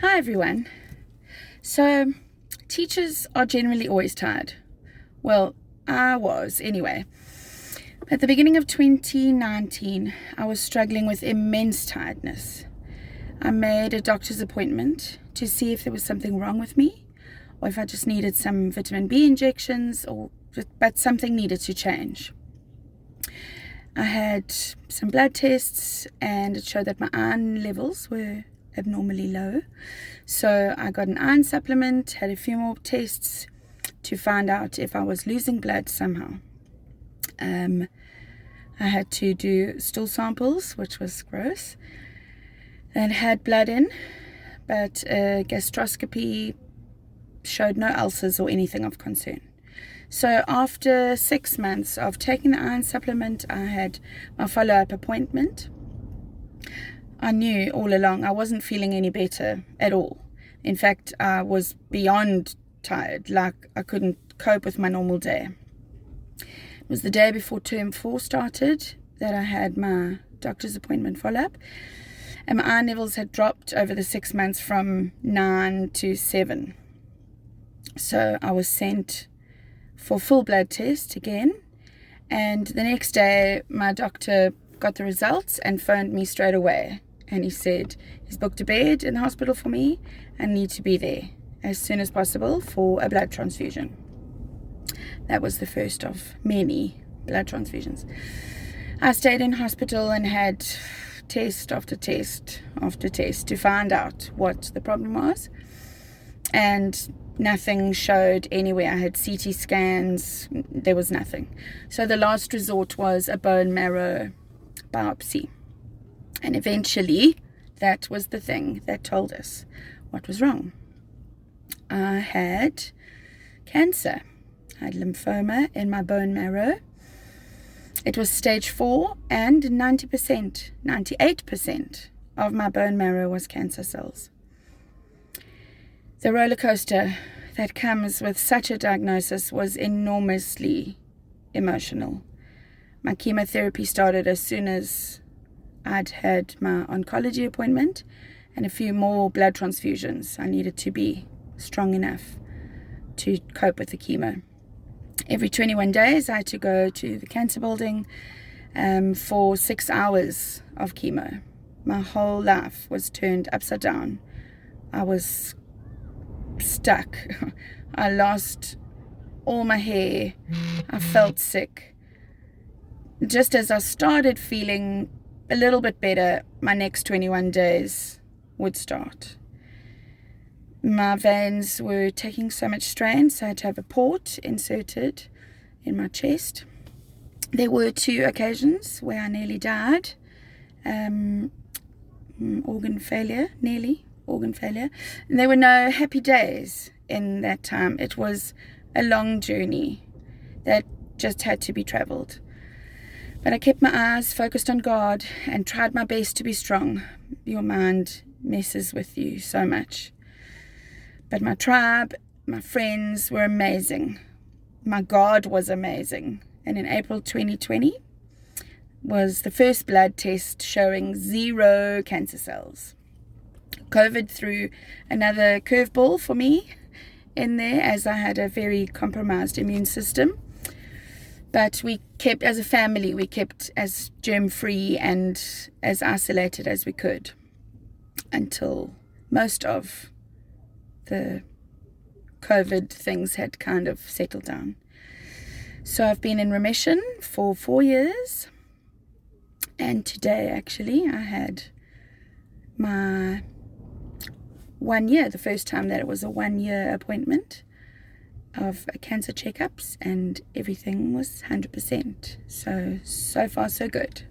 Hi everyone. So, teachers are generally always tired. Well, I was anyway. At the beginning of 2019, I was struggling with immense tiredness. I made a doctor's appointment to see if there was something wrong with me, or if I just needed some vitamin B injections, but something needed to change. I had some blood tests and it showed that my iron levels were abnormally low. So I got an iron supplement, had a few more tests to find out if I was losing blood somehow. I had to do stool samples, which was gross, and had blood in, but a gastroscopy showed no ulcers or anything of concern. So after 6 months of taking the iron supplement, I had my follow-up appointment. I knew all along I wasn't feeling any better at all. In fact, I was beyond tired, like I couldn't cope with my normal day. It was the day before term 4 started that I had my doctor's appointment follow-up, and my iron levels had dropped over the 6 months from 9 to 7. So I was sent for full blood test again, and the next day my doctor got the results and phoned me straight away, and he said he's booked a bed in the hospital for me and need to be there as soon as possible for a blood transfusion. That was the first of many blood transfusions. I stayed in hospital and had test after test after test to find out what the problem was, and nothing showed anywhere. I had CT scans, there was nothing. So the last resort was a bone marrow biopsy. And eventually, that was the thing that told us what was wrong. I had cancer. I had lymphoma in my bone marrow. It was stage 4, and 98% of my bone marrow was cancer cells. The roller coaster that comes with such a diagnosis was enormously emotional. My chemotherapy started as soon as I'd had my oncology appointment and a few more blood transfusions. I needed to be strong enough to cope with the chemo. Every 21 days I had to go to the cancer building for 6 hours of chemo. My whole life was turned upside down. I was stuck. I lost all my hair. I felt sick. Just as I started feeling a little bit better, my next 21 days would start. My veins were taking so much strain, so I had to have a port inserted in my chest. There were 2 occasions where I nearly died. Organ failure. And there were no happy days in that time. It was a long journey that just had to be traveled. But I kept my eyes focused on God and tried my best to be strong. Your mind messes with you so much. But my tribe, my friends were amazing. My God was amazing. And in April 2020 was the first blood test showing 0 cancer cells. COVID threw another curveball for me in there, as I had a very compromised immune system. But we kept, as a family, we kept as germ-free and as isolated as we could until most of the COVID things had kind of settled down. So I've been in remission for 4 years. And today, actually, I had my 1 year, the first time that it was a 1-year appointment of cancer checkups, and everything was 100%. So far so good.